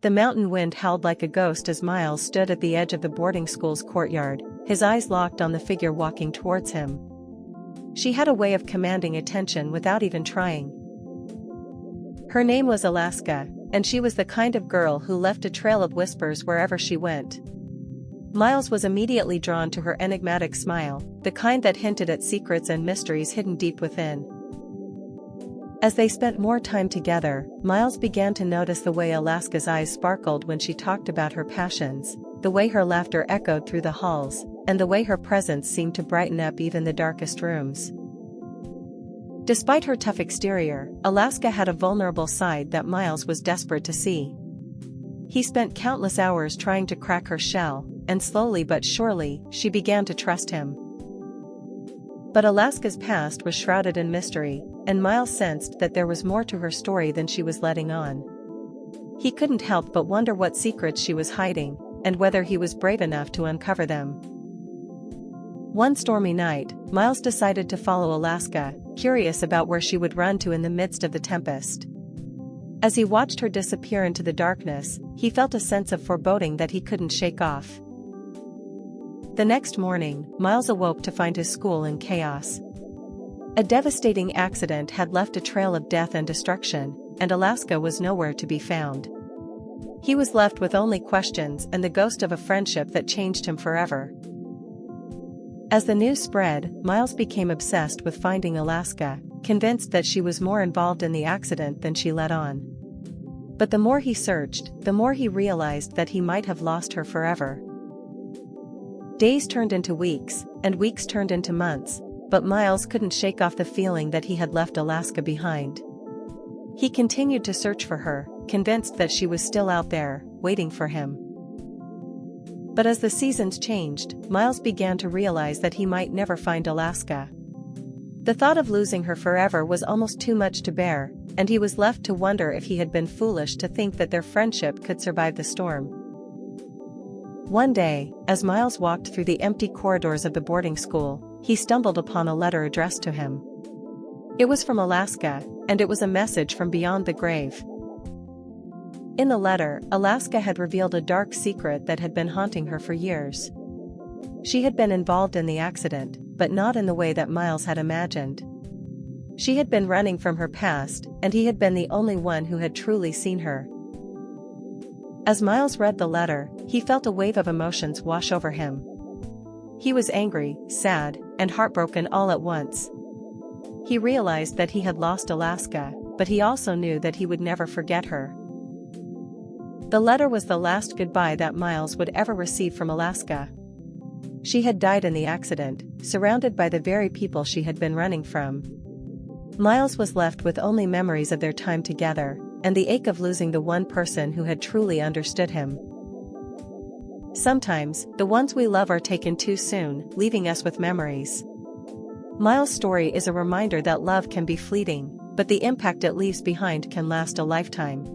The mountain wind howled like a ghost as Miles stood at the edge of the boarding school's courtyard, his eyes locked on the figure walking towards him. She had a way of commanding attention without even trying. Her name was Alaska, and she was the kind of girl who left a trail of whispers wherever she went. Miles was immediately drawn to her enigmatic smile, the kind that hinted at secrets and mysteries hidden deep within. As they spent more time together, Miles began to notice the way Alaska's eyes sparkled when she talked about her passions, the way her laughter echoed through the halls, and the way her presence seemed to brighten up even the darkest rooms. Despite her tough exterior, Alaska had a vulnerable side that Miles was desperate to see. He spent countless hours trying to crack her shell, and slowly but surely, she began to trust him. But Alaska's past was shrouded in mystery, and Miles sensed that there was more to her story than she was letting on. He couldn't help but wonder what secrets she was hiding, and whether he was brave enough to uncover them. One stormy night, Miles decided to follow Alaska, curious about where she would run to in the midst of the tempest. As he watched her disappear into the darkness, he felt a sense of foreboding that he couldn't shake off. The next morning, Miles awoke to find his school in chaos. A devastating accident had left a trail of death and destruction, and Alaska was nowhere to be found. He was left with only questions and the ghost of a friendship that changed him forever. As the news spread, Miles became obsessed with finding Alaska, convinced that she was more involved in the accident than she let on. But the more he searched, the more he realized that he might have lost her forever. Days turned into weeks, and weeks turned into months, but Miles couldn't shake off the feeling that he had left Alaska behind. He continued to search for her, convinced that she was still out there, waiting for him. But as the seasons changed, Miles began to realize that he might never find Alaska. The thought of losing her forever was almost too much to bear, and he was left to wonder if he had been foolish to think that their friendship could survive the storm. One day, as Miles walked through the empty corridors of the boarding school, he stumbled upon a letter addressed to him. It was from Alaska, and it was a message from beyond the grave. In the letter, Alaska had revealed a dark secret that had been haunting her for years. She had been involved in the accident, but not in the way that Miles had imagined. She had been running from her past, and he had been the only one who had truly seen her. As Miles read the letter, he felt a wave of emotions wash over him. He was angry, sad, and heartbroken all at once. He realized that he had lost Alaska, but he also knew that he would never forget her. The letter was the last goodbye that Miles would ever receive from Alaska. She had died in the accident, surrounded by the very people she had been running from. Miles was left with only memories of their time together, and the ache of losing the one person who had truly understood him. Sometimes, the ones we love are taken too soon, leaving us with memories. Miles' story is a reminder that love can be fleeting, but the impact it leaves behind can last a lifetime.